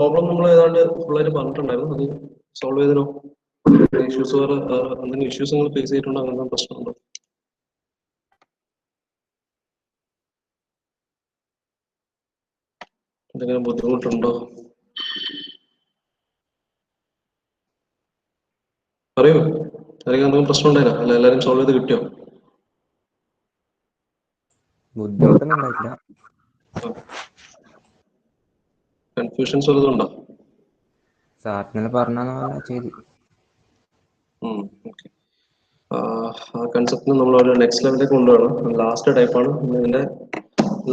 Problem നമ്മൾ ഏതാണ്ട് ഫുള്ളായിട്ട് പറഞ്ഞിട്ടുണ്ടായിരുന്നു. അത് സോൾവ് ചെയ്തോ? ഇഷ്യൂസ് വേറെ എന്തെങ്കിലും ഇഷ്യൂസ് നിങ്ങൾ ഫേസ് ചെയ്തിട്ടുണ്ടോ? അങ്ങനെ പ്രശ്നമുണ്ടോ? എന്തെങ്കിലും ബുദ്ധിമുട്ടുണ്ടോ? പറയൂ. അല്ലെങ്കിൽ എന്തെങ്കിലും പ്രശ്നം ഉണ്ടായില്ല? അല്ല എല്ലാവരും സോൾവ് ചെയ്ത് കിട്ടിയോ? ബുദ്ധിമുട്ടൊന്നും ഉണ്ടായിട്ടില്ല. കൺഫ്യൂഷൻസ് വല്ലതും ഉണ്ടോ? സാറിനെ പറഞ്ഞ ചെയ്തു. ഓക്കെ. ആ കൺസെപ്റ്റിന് നമ്മൾ ഒരു നെക്സ്റ്റ് ലെവലിലേക്ക് കൊണ്ടുപോകണം. ലാസ്റ്റ് ടൈപ്പാണ് ഇതിന്റെ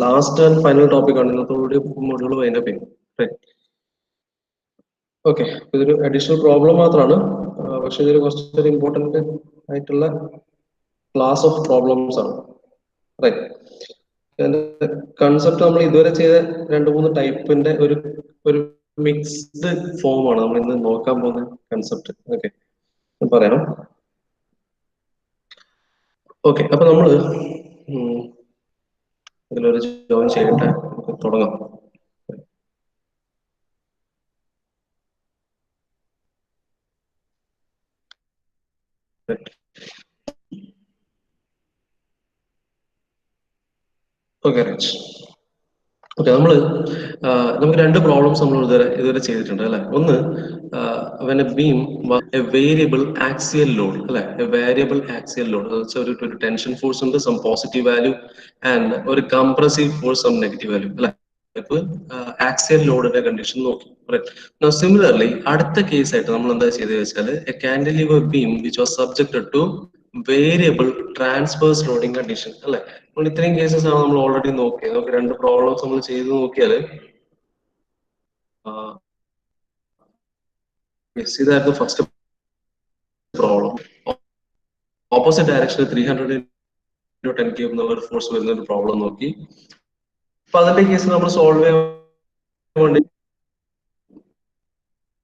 ലാസ്റ്റ് ആൻഡ് ഫൈനൽ ടോപ്പിക്കാണ്. ഇന്നത്തോടുകൂടി മൊഡ്യൂൾ വൈൻഡ് അപ്പ് ചെയ്യും. ഓക്കെ, ഇതൊരു അഡീഷണൽ പ്രോബ്ലം മാത്രമാണ്. പക്ഷെ ഇതൊരു കുറച്ചൊരു ഇമ്പോർട്ടന്റ് ആയിട്ടുള്ള ക്ലാസ് ഓഫ് പ്രോബ്ലംസ് ആണ്. റൈറ്റ്. കൺസെപ്റ്റ് നമ്മൾ ഇതുവരെ ചെയ്ത 2-3 ടൈപ്പിന്റെ ഒരു മിക്സ്ഡ് ഫോമാണ് നമ്മൾ ഇന്ന് നോക്കാൻ പോകുന്ന കൺസെപ്റ്റ്. ഓക്കെ, പറയാം. ഓക്കെ, അപ്പൊ നമ്മള് ഇതിലൊരു ജോയിൻ ചെയ്യട്ടെ, തുടങ്ങാം. Okay right. ഓക്കെ, നമുക്ക് 2 പ്രോബ്ലംസ് നമ്മൾ ഇതുവരെ ചെയ്തിട്ടുണ്ട് അല്ലെ. ഒന്ന്, when a beam was a variable axial load അല്ലെ, a variable axial load, ഒരു ടെൻഷൻ ഫോഴ്സ് ഉണ്ട്, സം പോസിറ്റീവ് വാല്യൂ, ആൻഡ് ഒരു compressive force, some negative value അല്ലെ. ആക്സിയൽ ലോഡിന്റെ കണ്ടീഷൻ നോക്കി. സിമിലർലി അടുത്ത കേസ് ആയിട്ട് നമ്മൾ എന്താ ചെയ്തത് വെച്ചാൽ, a cantilever beam which was subjected to variable transverse loading condition അല്ലെ. നമ്മൾ ഇത്രയും കേസസ് ആണ് നമ്മൾ ഓൾറെഡി നോക്കിയത്. നമുക്ക് 2 പ്രോബ്ലംസ് നമ്മൾ ചെയ്ത് നോക്കിയാല് ഇതായിരുന്നു ഫസ്റ്റ് പ്രോബ്ലം. ഓപ്പോസിറ്റ് ഡയറക്ഷനിൽ 300 × 10³ എന്നുള്ള ഫോഴ്സ് വരുന്ന ഒരു പ്രോബ്ലം നോക്കി. അപ്പൊ അതിന്റെ കേസ് നമ്മൾ സോൾവ് ചെയ്യാൻ വേണ്ടി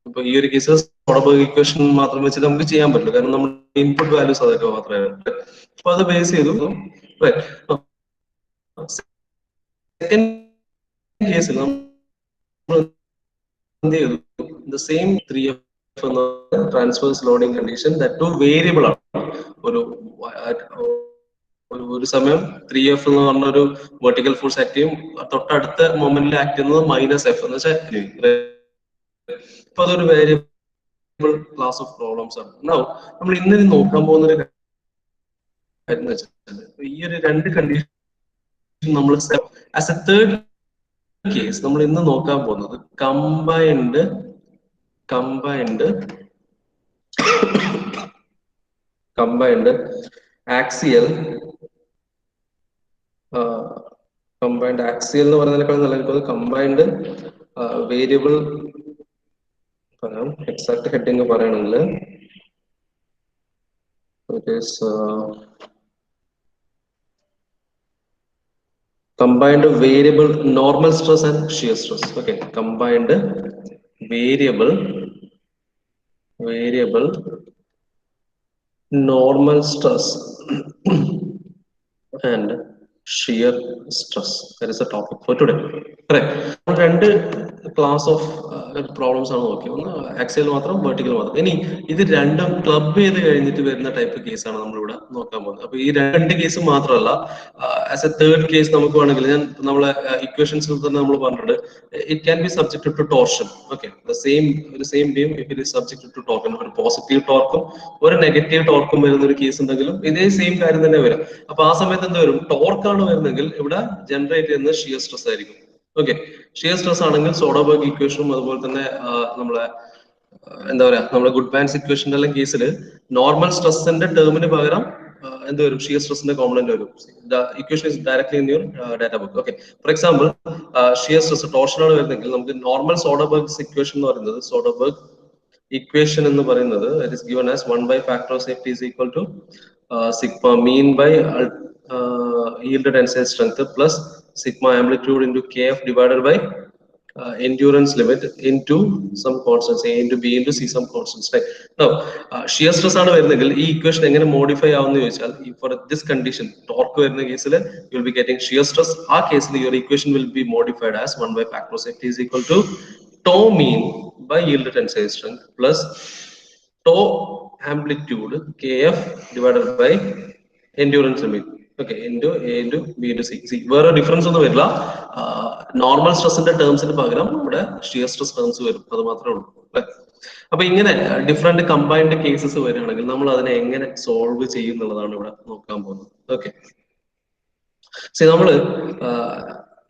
ഇപ്പൊ ഈ ഒരു കേസ് സോഡബർഗ് ഇക്വേഷൻ മാത്രം വെച്ച് നമുക്ക് ചെയ്യാൻ പറ്റില്ല, കാരണം നമ്മൾ ഇൻപുട്ട് വാല്യൂസ് അതൊക്കെ മാത്രമേ. അപ്പൊ അത് ബേസ് ചെയ്തു. സെക്കൻഡ് കേസിൽ നമ്മൾ എന്ത് ചെയ്തു? ദ സെയിം 3F എന്ന transverse loading condition that to variable ആണ്. ഒരു സമയം 3F എന്ന് പറഞ്ഞ ഒരു വെർട്ടിക്കൽ ഫോഴ്സ് ആക്ട് ചെയ്യും, തൊട്ടടുത്ത മൊമെന്റിൽ ആക്ട് ചെയ്യുന്നത് -F എന്ന് വെച്ചാൽ. അപ്പൊ അതൊരു വേരിയബിൾ ക്ലാസ് ഓഫ് പ്രോബ്ലംസ് ആണ്. നമ്മൾ ഇന്ന് നോക്കാൻ പോകുന്ന ഒരു കാര്യം എന്ന് വെച്ചാൽ, ഈ ഒരു 2 കണ്ടീഷൻ നമ്മൾ ആസ് എ തേർഡ് കേസ് നമ്മൾ ഇന്ന് നോക്കാൻ പോകുന്നത് കമ്പൈൻഡ് ആക്സിയൽ എന്ന് പറയുന്നതിനേക്കാൾ നല്ല എനിക്ക് കമ്പൈൻഡ് വേരിയബിൾ പറയാം. എക്സാക്ട് ഹെഡിങ് പറയുകയാണെങ്കിൽ combined variable normal stress and shear stress. Okay, combined variable normal stress and shear stress. That is the topic for today. Correct. 2 class of problems ആണ് നോക്കി. ഒന്ന് axial മാത്രം, വെർട്ടിക്കൽ മാത്രം. ഇനി ഇത് രണ്ടും ക്ലബ് ചെയ്ത് കഴിഞ്ഞിട്ട് വരുന്ന ടൈപ്പ് കേസാണ് നമ്മളിവിടെ നോക്കാൻ പോകുന്നത്. അപ്പൊ ഈ 2 കേസ് മാത്രമല്ല, ആസ് എ തേർഡ് കേസ് നമുക്ക് വേണമെങ്കിൽ നമ്മളെ ഇക്വേഷൻസിൽ തന്നെ നമ്മൾ പറഞ്ഞിട്ടുണ്ട്, it can be subjected to torsion. Okay, same beam if it is subjected to torsion, ഒരു പോസിറ്റീവ് ടോർക്കും ഒരു നെഗറ്റീവ് ടോർക്കും വരുന്ന ഒരു കേസ് ഉണ്ടെങ്കിലും ഇതേ സെയിം കാര്യം തന്നെ വരും. അപ്പൊ ആ സമയത്ത് എന്ത് വരും? ടോർക്കാണ് വരുന്നെങ്കിൽ ഇവിടെ ജനറേറ്റ് ചെയ്യുന്നത് ഷിയർ സ്ട്രെസ് ആയിരിക്കും. ഓക്കെ, ഷിയർ സ്ട്രെസ് ആണെങ്കിൽ സോഡബർഗ് ഇക്വേഷനും അതുപോലെ തന്നെ നമ്മളെ എന്താ പറയാ, നമ്മുടെ ഗുഡ്മാൻസ് ഇക്വേഷന്റെ എല്ലാം കേസിൽ നോർമൽ സ്ട്രെസ്സിന്റെ ടേമിന് പകരം എന്ത് വരും? ഷിയർ സ്ട്രെസ്സിന്റെ കോമ്പണന്റ് വരും. Equation is directly in your data book. Okay, for example shear stress ടോർഷനാണ് വരുന്നെങ്കിൽ നമുക്ക് നോർമൽ സോഡബർഗ് ഇക്വേഷൻ എന്ന് പറയുന്നത്, സോഡബർഗ് ഇക്വേഷൻ എന്ന് പറയുന്നത് it is given as 1 by factor of safety is equal to sigma mean by yielded tensile strength plus sigma amplitude into kf divided by endurance limit into some constants a into b into c some constants. Right now shear stress ആണ് വരുന്നെങ്കിൽ ഈ equation എങ്ങനെ modify ആവുമെന്ന് ചോദിച്ചാൽ, for this condition torque വരുന്ന കേസിൽ you will be getting shear stress. ആ കേസിൽ your equation will be modified as 1 by factor of safety is equal to tau mean by yield tensile strength plus tau amplitude kf divided by endurance limit. Okay, into A into B into C. See, where a difference on the villa, normal stress in the terms in the program, shear stress terms were for the matter. അപ്പൊ ഇങ്ങനെ different combined cases വരികയാണെങ്കിൽ നമ്മൾ അതിനെ എങ്ങനെ solve ചെയ്യും എന്നുള്ളതാണ് ഇവിടെ നോക്കാൻ പോകുന്നത്. ഓക്കെ, നമ്മള്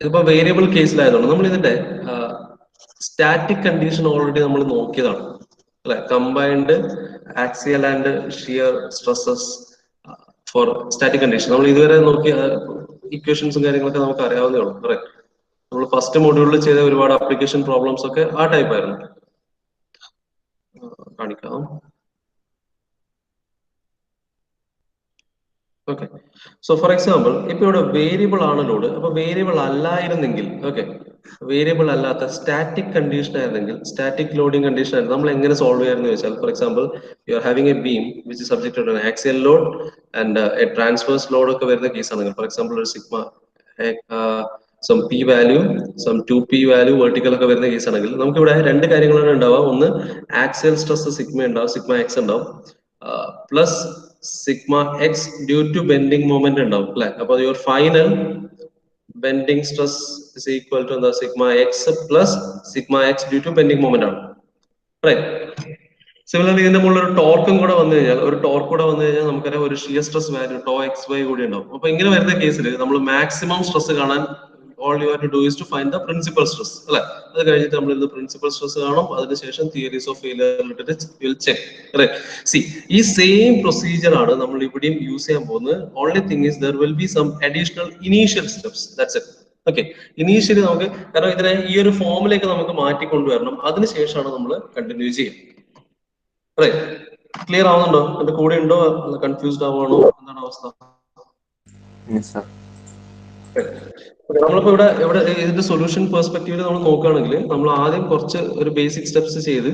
ഇതിപ്പോ വേരിയബിൾ കേസിലായതുകൊണ്ട് നമ്മൾ ഇതിന്റെ സ്റ്റാറ്റിക് കണ്ടീഷൻ ഓൾറെഡി നമ്മൾ നോക്കിയതാണ് അല്ലെ. Combined axial and shear stresses for static condition നമ്മൾ ഇതുവരെ നോക്കിയ ഇക്വേഷൻസും കാര്യങ്ങളൊക്കെ നമുക്ക് അറിയാവുന്നേ ഉള്ളൂ. കറക്റ്റ്, നമ്മൾ ഫസ്റ്റ് മൊഡ്യൂളിൽ ചെയ്ത ഒരുപാട് ആപ്ലിക്കേഷൻ പ്രോബ്ലംസ് ഒക്കെ ആ ടൈപ്പ് ആയിരുന്നു. കാണിക്കാം. ഓക്കെ, സോ ഫോർ എക്സാമ്പിൾ ഇപ്പൊ ഇവിടെ വേരിയബിൾ ആണ് ലോഡ്. അപ്പൊ വേരിയബിൾ അല്ലായിരുന്നെങ്കിൽ, ഓക്കെ, വേരിയബിൾ അല്ലാത്ത സ്റ്റാറ്റിക് കണ്ടീഷൻ ആയിരുന്നെങ്കിൽ, സ്റ്റാറ്റിക് ലോഡിംഗ് കണ്ടീഷൻ ആയിരുന്നു, നമ്മൾ എങ്ങനെ സോൾവ് ചെയ്യാന്ന് വെച്ചാൽ, for example you are having a beam which is subjected to an axial load and a transverse load ഒക്കെ വരുന്ന കേസ് ആണെങ്കിൽ, ഫോർ എക്സാമ്പിൾ ഒരു sigma some P value, some 2p value vertical ഒക്കെ വരുന്ന കേസ് ആണെങ്കിൽ നമുക്ക് ഇവിടെ രണ്ട് കാര്യങ്ങളാണ് ഉണ്ടാവുക. ഒന്ന് ആക്സിയൽ സ്ട്രെസ് സിഗ്മ ഉണ്ടാവും, സിഗ്മ എക്സ് ഉണ്ടാവും, plus sigma x due to bending moment ഉണ്ടാവും അല്ലെ. അപ്പൊ your final bending stress is equal to എന്താ, sigma x plus sigma x due to bending moment ആണ്. റൈറ്റ്. സിമിലർലി ഇതിന്റെ മുകളിൽ ഒരു ടോർക്കും കൂടെ വന്നു കഴിഞ്ഞാൽ, നമുക്കറിയാം ഒരു shear stress value tau X y കൂടി ഉണ്ടാവും. അപ്പൊ ഇങ്ങനെ വരുന്ന കേസിൽ നമ്മൾ മാക്സിമം സ്ട്രെസ് കാണാൻ all you have to do is to find the principal stress അല്ലെ. അത് കഴിഞ്ഞിട്ട് നമ്മൾ ഇത് പ്രിൻസിപ്പൽ സ്ട്രെസ് കാണും, അതിനുശേഷം theories of failure will check. Right, see ഈ സെയിം പ്രൊസീജിയർ ആണ് നമ്മൾ ഇവിടെയും യൂസ് ചെയ്യാൻ പോകുന്നത്. Only thing is there will be some additional initial steps, that's it. Okay, initially നമുക്ക്, കാരണം ഇതിനെ ഈ ഒരു ഫോമിലേക്ക് നമുക്ക് മാറ്റിക്കൊണ്ടുവരണം, അതിനുശേഷമാണ് നമ്മൾ കണ്ടിന്യൂ ചെയ്യുക. റൈറ്റ്, ക്ലിയർ ആവുന്നുണ്ടോ? എന്റെ കൂടെ ഉണ്ടോ? കൺഫ്യൂസ്ഡ് ആവാണോ? എന്താണ് അവസ്ഥ? നമ്മളിപ്പോ ഇവിടെ ഇതിന്റെ സൊല്യൂഷൻ പെർസ്പെക്റ്റീവിൽ നമ്മൾ നോക്കുകയാണെങ്കിൽ, നമ്മൾ ആദ്യം കുറച്ച് ഒരു ബേസിക് സ്റ്റെപ്സ് ചെയ്ത്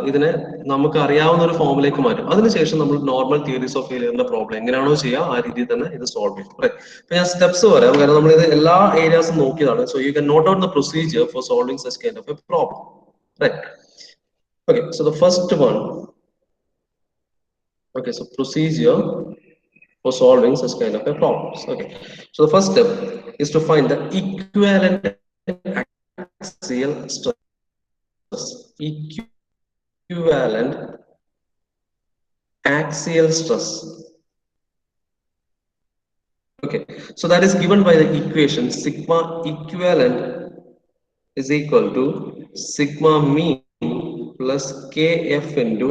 ഇതിനെ നമുക്ക് അറിയാവുന്ന ഒരു ഫോമിലേക്ക് മാറ്റും. അതിനുശേഷം നമ്മൾ നോർമൽ തിയറീസ് ഓഫ് ഫെയിലിയറിന്റെ പ്രോബ്ലം എങ്ങനെയാണോ ചെയ്യുക ആ രീതിയിൽ തന്നെ ഇത് സോൾവ് ചെയ്യും. ഇപ്പൊ ഞാൻ സ്റ്റെപ്സ് പറയാം, കാരണം നമ്മൾ ഇത് എല്ലാ ഏരിയാസും നോക്കിയതാണ്. So you can note out the procedure for solving such kind of a problem. Right, okay, so the first one, okay, so procedure for solving such kind of a problems. Okay, so the first step is to find the equivalent axial stress. Equivalent axial stress. Okay, so that is given by the equation sigma equivalent is equal to sigma mean plus kf into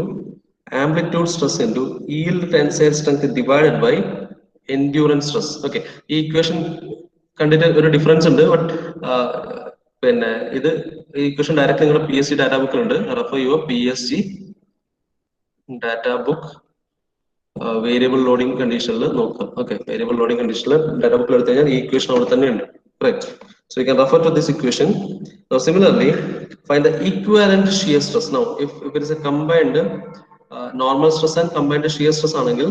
amplitude stress into yield tensile strength divided by endurance stress. Okay, ഈ equation കണ്ടിട്ട് ഒരു difference ഉണ്ട്, but പിന്നെ ഇത് equation direct നിങ്ങളുടെ PSC data ബുക്കിലുണ്ട്. Refer your PSC data book variable loading കണ്ടീഷനിൽ നോക്കുക. ഓക്കെ, വേരിയബിൾ ലോഡിംഗ് കണ്ടീഷനിൽ ഡാറ്റാ ബുക്കിൽ എടുത്തു കഴിഞ്ഞാൽ ഈ ഇക്വേഷൻ അവിടെ തന്നെ ഉണ്ട്. Right, so you can refer to this equation. Now similarly find the equivalent shear stress. Now if it is a combined normal stress and combined shear stress anengil,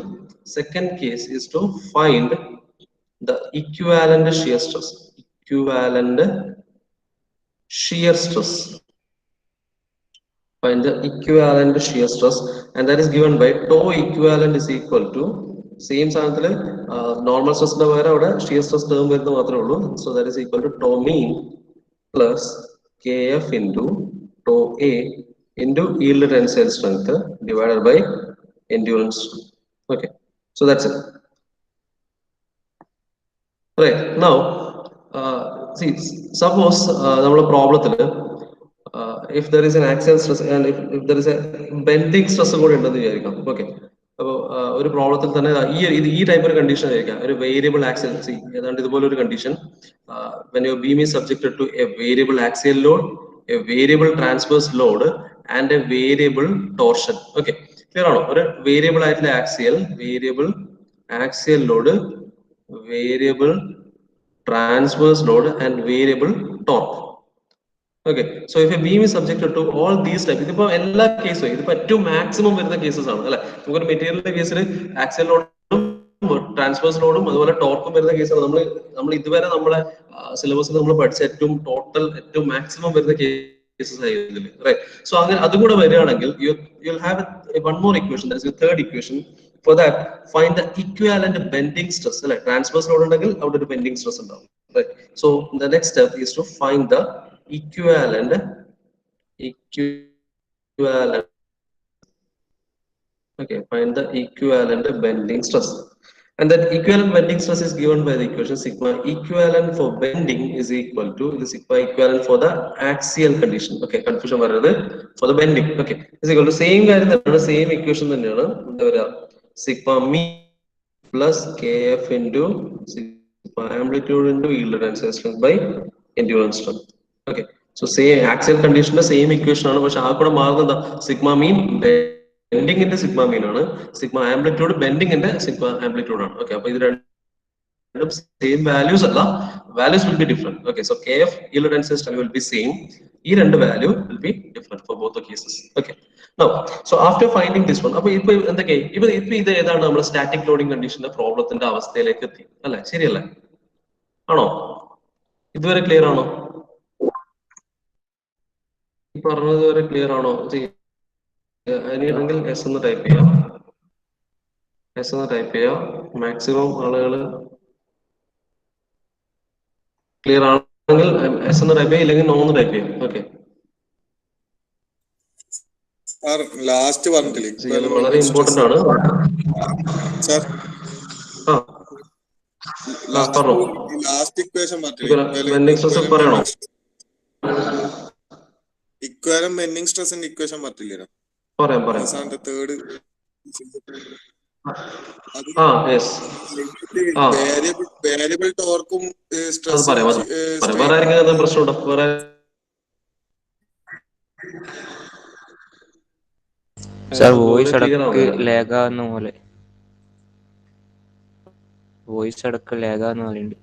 second case is to find the equivalent shear stress. Equivalent shear stress, find the equivalent shear stress, and that is given by tau equivalent is equal to same സാധനത്തില് normal സ്ട്രെസ്സിന്റെ പകരം അവിടെ shear stress term വരുന്നത് മാത്രമേ ഉള്ളൂ. So that is equal to tau mean plus kf into tau a into yield tensile strength divided by endurance. Okay, so that's it. Right, now see, suppose നമ്മുടെ പ്രോബ്ലത്തില് if there is an axial stress and if there is a bending stress കൂടെ ഉണ്ടെന്ന് വിചാരിക്കാം. Okay, അപ്പോൾ ഒരു പ്രോബ്ലത്തിൽ തന്നെ ഈ type ഒരു condition ആയിരിക്കാം, ഒരു വേരിയബിൾ ആക്സിയൽ, ഏതാണ്ട് ഇതുപോലെ ഒരു condition. when your beam is subjected to a variable axial load, a variable transverse load and a variable torsion. Okay, clear ആണോ? ഒരു വേരിയബിൾ ആയിട്ടുള്ള variable axial load, variable transverse load and variable torque. Okay, so if a beam is subjected to all these types, ഇതിപ്പോ എല്ലാ കേസും ഇതിപ്പോ ഏറ്റവും maximum വരുന്ന cases ആണ് അല്ലെ. നമുക്കൊരു മെറ്റീരിയലിന്റെ കേസിൽ ആക്സിയൽ ലോഡും ട്രാൻസ്വേഴ്സ് ലോഡും അതുപോലെ ടോർക്കും വരുന്ന കേസാണ്. നമ്മൾ ഇതുവരെ നമ്മളെ സിലബസിൽ നമ്മൾ പഠിച്ച ഏറ്റവും മാക്സിമം വരുന്ന കേസ് cases ആയിരുന്നില്ല, right? So അങ്ങനെ അതും കൂടെ വരികയാണെങ്കിൽ you'll have one more equation, that is your third equation. For that, find the equivalent bending stress, അല്ലെ? Transverse load ഉണ്ടെങ്കിൽ അവിടെ ഒരു bending stress ഉണ്ടാവും, right? So the next step is to find the equivalent okay, find the equivalent bending stress. And that equivalent bending stress is given by the equation sigma equivalent for bending is equal to the sigma equivalent for the axial condition. Okay, confusion for the bending. Okay, is equal to same same equation sigma mean plus kf into sigma amplitude into yield tensile strength by endurance strength. Okay, so same axial condition same equation ആണ്, പക്ഷെ ആ കൂടെ മാറുന്നത് sigma mean bending into sigma mean ആണ്, sigma amplitude bending into sigma amplitude ആണ്. Okay, അപ്പോൾ ഇത് രണ്ടും same values അല്ല, values will be different. Okay, so kf yield tensile strength will be same, ഈ രണ്ട് value will be different for both the cases. Okay, now so after finding this one, അപ്പോൾ ഇപ്പൊ എന്തൊക്കെ ഇപ്പൊ ഇത് ഏതാണ് നമ്മൾ സ്റ്റാറ്റിക് ലോഡിംഗ് കണ്ടീഷന്റെ പ്രോബ്ലത്തിന്റെ അവസ്ഥയിലേക്ക് എത്തി അല്ലെ, ശരിയല്ലേ? ആണോ? ഇതുവരെ ക്ലിയർ ആണോ? പറഞ്ഞത് വരെ ക്ലിയർ ആണോ? ഇനിയെങ്കിൽ എസ് എന്ന് ടൈപ്പ് ചെയ്യാം, എസ് എന്ന് ടൈപ്പ് ചെയ്യാം. മാക്സിമം ആളുകൾ ക്ലിയർ ആണെങ്കിൽ എസ് എന്ന് ടൈപ്പ് ചെയ്യാം, ഇല്ലെങ്കിൽ നോ എന്ന് ടൈപ്പ് ചെയ്യാം. ഓക്കെ, ലാസ്റ്റ് പറഞ്ഞിട്ടില്ലേ, വളരെ ഇമ്പോർട്ടന്റ് ആണ്. ലാസ്റ്റ് ഇക്വേഷൻ പറയണോ? ഇക്വാലന്റ് ബെൻഡിങ് സ്ട്രെസിന്റെ ഇക്വേഷൻ പറഞ്ഞില്ലേ? പറയാം. തേർഡ് വേരിയബിൾ ടോർക്കും സ്ട്രെസ് പ്രശ്നമുണ്ടോ? സാർ വോയിസ് അടക്ക് ലാഗാവുന്ന പോലെ, വോയിസ് അടക്ക് ലാഗാവുന്ന പോലെ ഉണ്ട്.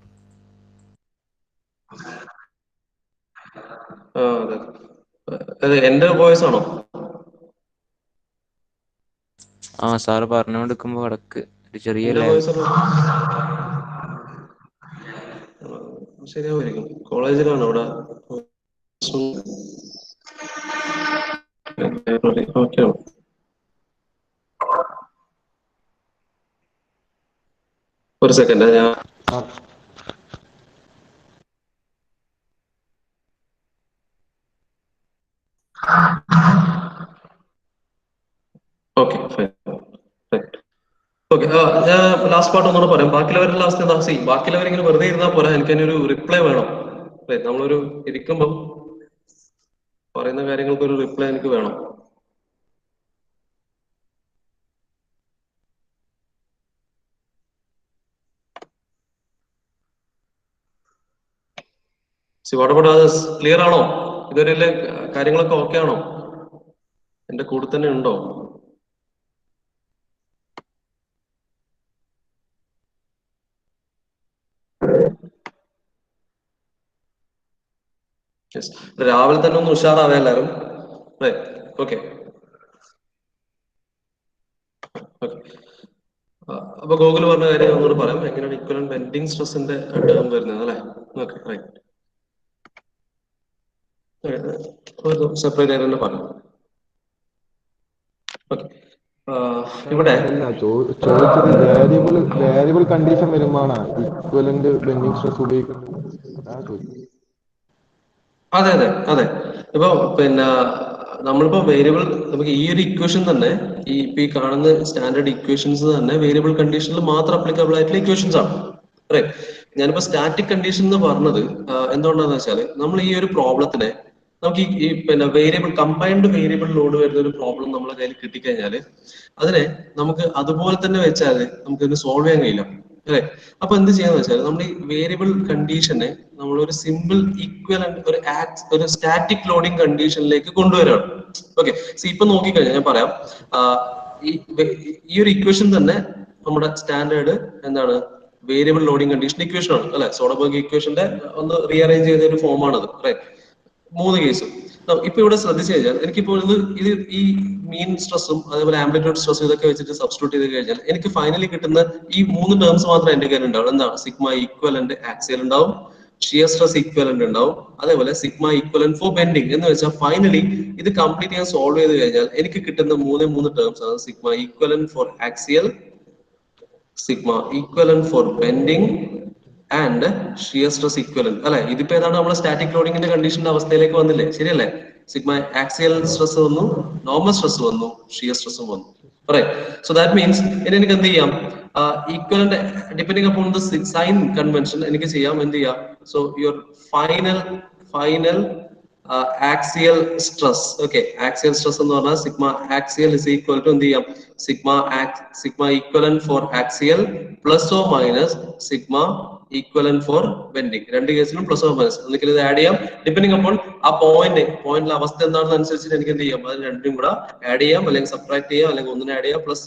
എന്റെ വോയിസ് ആണോ? ആ സാറ് പറഞ്ഞുകൊടുക്കുമ്പോ അടക്ക് ഒരു ചെറിയ ശരിയായിരിക്കും. കോളേജിലാണ് അവിടെ. ഓക്കെ, ഒരു സെക്കൻഡ് ഞാൻ ഓക്കെ ഫൈൻ. ഓക്കെ, ഞാൻ ലാസ്റ്റ് പാർട്ട് ഒന്നുകൂടെ പറയാം. ബാക്കിയുള്ളവരുടെ ലാസ്റ്റ് എന്താ? ബാക്കിയുള്ളവരിങ്ങനെ വെറുതെ ഇരുന്നാൽ പോരാ, എനിക്ക് അതിനൊരു റിപ്ലൈ വേണം. നമ്മളൊരു ഇരിക്കുമ്പം പറയുന്ന കാര്യങ്ങൾക്ക് ഒരു റിപ്ലൈ എനിക്ക് വേണം. ക്ലിയർ ആണോ? ഇതുവരെ കാര്യങ്ങളൊക്കെ ഓക്കെ ആണോ? എന്റെ കൂടെ തന്നെ ഉണ്ടോ? രാവിലെ തന്നെ ഒന്ന് ഉഷാറാവേ എല്ലാരും. ഓക്കെ, അപ്പൊ ഗൂഗിൾ പറഞ്ഞ കാര്യം ഒന്നുകൂടെ പറയാം. എങ്ങനെയാണ് ഇക്വലന്റ് ബെൻഡിങ് സ്ട്രെസിന്റെ ടേം വരുന്നത് അല്ലെ? Okay, right. സെപ്പറേറ്റ് ആയിട്ട് തന്നെ പറയാം. ഓക്കെ, ഇവിടെ ചോദിച്ചത് വേരിയബിൾ കണ്ടീഷൻ വരുമ്പോഴാണ് ഇക്വലന്റ് ബെൻഡിങ് സ്ട്രെസ് ഉപയോഗിക്കുന്നത്. അതെ. ഇപ്പൊ പിന്നെ നമ്മളിപ്പോ വേരിയബിൾ, നമുക്ക് ഈ ഒരു ഇക്വേഷൻ തന്നെ ഈ കാണുന്ന സ്റ്റാൻഡേർഡ് ഇക്വേഷൻസ് തന്നെ വേരിയബിൾ കണ്ടീഷനിൽ മാത്രം അപ്ലിക്കബിൾ ആയിട്ടുള്ള ഇക്വേഷൻസ് ആണ്. റൈറ്റ്. ഞാനിപ്പോ സ്റ്റാറ്റിക് കണ്ടീഷൻ എന്ന് പറഞ്ഞത് എന്തുകൊണ്ടാന്ന് വെച്ചാല്, നമ്മൾ ഈ ഒരു പ്രോബ്ലത്തിനെ നമുക്ക് ഈ പിന്നെ വേരിയബിൾ കമ്പൈൻഡ് വേരിയബിൾ ലോഡ് വരുന്ന ഒരു പ്രോബ്ലം നമ്മളെ കയ്യിൽ കിട്ടിക്കഴിഞ്ഞാല് അതിനെ നമുക്ക് അതുപോലെ തന്നെ വെച്ചാല് നമുക്ക് ഇത് സോൾവ് ചെയ്യാൻ കഴിയില്ല, അല്ലെ? അപ്പൊ എന്ത് ചെയ്യാന്ന് വെച്ചാൽ, നമ്മൾ ഈ വേരിയബിൾ കണ്ടീഷനെ നമ്മൾ ഒരു സിമ്പിൾ ഈക്വലന്റ് ഒരു സ്റ്റാറ്റിക് ലോഡിംഗ് കണ്ടീഷനിലേക്ക് കൊണ്ടുവരാണ്. ഓക്കെ, ഇപ്പൊ നോക്കിക്കഴിഞ്ഞാൽ ഞാൻ പറയാം, ഈ ഒരു ഇക്വേഷൻ തന്നെ നമ്മുടെ സ്റ്റാൻഡേർഡ് എന്താണ്, വേരിയബിൾ ലോഡിംഗ് കണ്ടീഷൻ ഇക്വേഷൻ ആണ്, അല്ലെ? സോഡർബർഗ് ഇക്വേഷന്റെ ഒന്ന് റീഅറേഞ്ച് ചെയ്ത ഒരു ഫോമാണത്, റൈറ്റ്? 3 കേസും ഇപ്പൊ ഇവിടെ ശ്രദ്ധിച്ചു കഴിഞ്ഞാൽ എനിക്കിപ്പോൾ ഇത് ഈ മീൻ സ്ട്രെസ്സും അതേപോലെ ആംപ്ലിറ്റ്യൂഡ് സ്ട്രെസ്സും ഇതൊക്കെ വെച്ചിട്ട് സബ്സ്റ്റിറ്റ്യൂട്ട് ചെയ്ത് കഴിഞ്ഞാൽ എനിക്ക് ഫൈനലി കിട്ടുന്ന ഈ 3 ടേംസ് മാത്രമേ എന്റെ കയ്യിൽ ഉണ്ടാവും. എന്താണ്? സിഗ്മ ഈക്വലന്റ് ആക്സിയൽ ഉണ്ടാവും, ഷിയർ സ്ട്രെസ് ഈക്വലന്റ് ഉണ്ടാവും, അതേപോലെ സിഗ്മ ഈക്വലന്റ് ഫോർ ബെൻഡിങ്. എന്ന് വെച്ചാൽ ഫൈനലി ഇത് കംപ്ലീറ്റ് ഞാൻ സോൾവ് ചെയ്ത് കഴിഞ്ഞാൽ എനിക്ക് കിട്ടുന്ന മൂന്ന് ടേംസ് ആണ് sigma equivalent for axial, sigma equivalent for bending and shear stress equivalent. അല്ലെ, ഇതിപ്പോ ഏതാണ് നമ്മുടെ സ്റ്റാറ്റിക് ലോഡിങ്ങിന്റെ കണ്ടീഷന്റെ അവസ്ഥയിലേക്ക് വന്നില്ലേ? ശരിയല്ലേ? സിഗ്മ ആക്സിയൽ സ്ട്രെസ് വന്നു, നോർമൽ സ്ട്രെസ് വന്നു, ഷിയർ സ്ട്രെസ്സും വന്നു. സോ ദാറ്റ് മീൻസ് ഇനി എനിക്ക് എന്ത് ചെയ്യാം? Equivalent depending upon the sign convention എനിക്ക് ചെയ്യാം. എന്ത് ചെയ്യാം? So your final axial stress, okay, axial stress എന്ന് പറഞ്ഞാൽ sigma axial is equal to എന്ത് ചെയ്യാം? Sigma equivalent for axial plus or minus sigma equivalent for bending. രണ്ട് കേസിലും പ്ലസ് ഓർ മൈനസ് എന്തെങ്കിലും ഇത് ആഡ് ചെയ്യാം. ഡിപെൻഡിങ് അപ്പോൺ ആ പോയിന്റിലെ അവസ്ഥ എന്താണെന്ന് അനുസരിച്ചിട്ട് എനിക്ക് എന്ത് ചെയ്യാം? അത് രണ്ടും കൂടെ ആഡ് ചെയ്യാം, അല്ലെങ്കിൽ സബ്ട്രാക്ട് ചെയ്യാം, അല്ലെങ്കിൽ ഒന്നിനെ ആഡ് ചെയ്യാം, പ്ലസ്.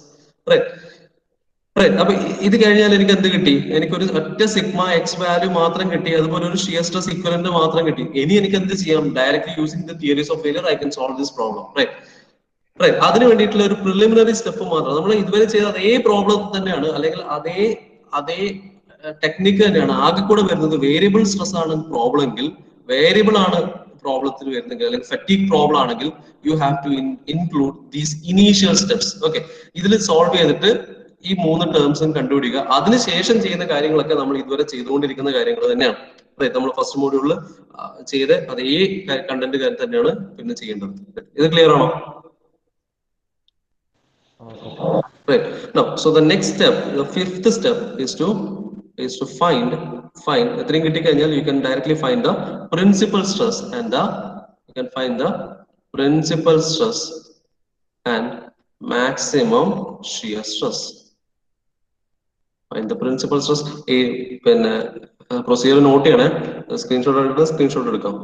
അപ്പൊ ഇത് കഴിഞ്ഞാൽ എനിക്ക് എന്ത് കിട്ടി? എനിക്കൊരു ഒറ്റ സിഗ്മ എക്സ് വാല്യൂ മാത്രം കിട്ടി, അതുപോലെ ഒരു ഷിയർ സ്ട്രെസ് ഈക്വലന്റ് മാത്രം കിട്ടി. ഇനി എനിക്ക് എന്ത് ചെയ്യാം? Directly using the theories of failure I can solve this problem. അതിന് വേണ്ടിയിട്ടുള്ള ഒരു പ്രിലിമിനറി സ്റ്റെപ്പ് മാത്രം. നമ്മൾ ഇതുവരെ ചെയ്ത അതേ പ്രോബ്ലം തന്നെയാണ്, അല്ലെങ്കിൽ അതേ ടെക്നിക്ക് തന്നെയാണ്. ആകെ കൂടെ വരുന്നത് വേരിയബിൾ സ്ട്രെസ് ആണ് പ്രോബ്ലം എങ്കിൽ, വേരിയബിൾ ആണ് പ്രോബ്ലത്തിൽ വരുന്നെങ്കിൽ, അല്ലെങ്കിൽ ഫറ്റീഗ് പ്രോബ്ലം ആണെങ്കിൽ you have to include these initial steps. Okay, ഇതിൽ സോൾവ് ചെയ്തിട്ട് ഈ മൂന്ന് ടേംസും കണ്ടുപിടിക്കുക. അതിനുശേഷം ചെയ്യുന്ന കാര്യങ്ങളൊക്കെ നമ്മൾ ഇതുവരെ ചെയ്തുകൊണ്ടിരിക്കുന്ന കാര്യങ്ങൾ തന്നെയാണ്. നമ്മൾ ഫസ്റ്റ് മോഡ്യൂളിൽ ചെയ്ത് അതേ കണ്ടന്റ് കാര്യം തന്നെയാണ് പിന്നെ ചെയ്യേണ്ടത്. ഇത് ക്ലിയർ ആണോ? Right. Now, so the next step, the fifth step is to find. You can directly find the principal stress and principal stress and maximum shear stress. Find the principal stress. Procedure note ചെയ്യണേ, screenshot എടുക്കാം.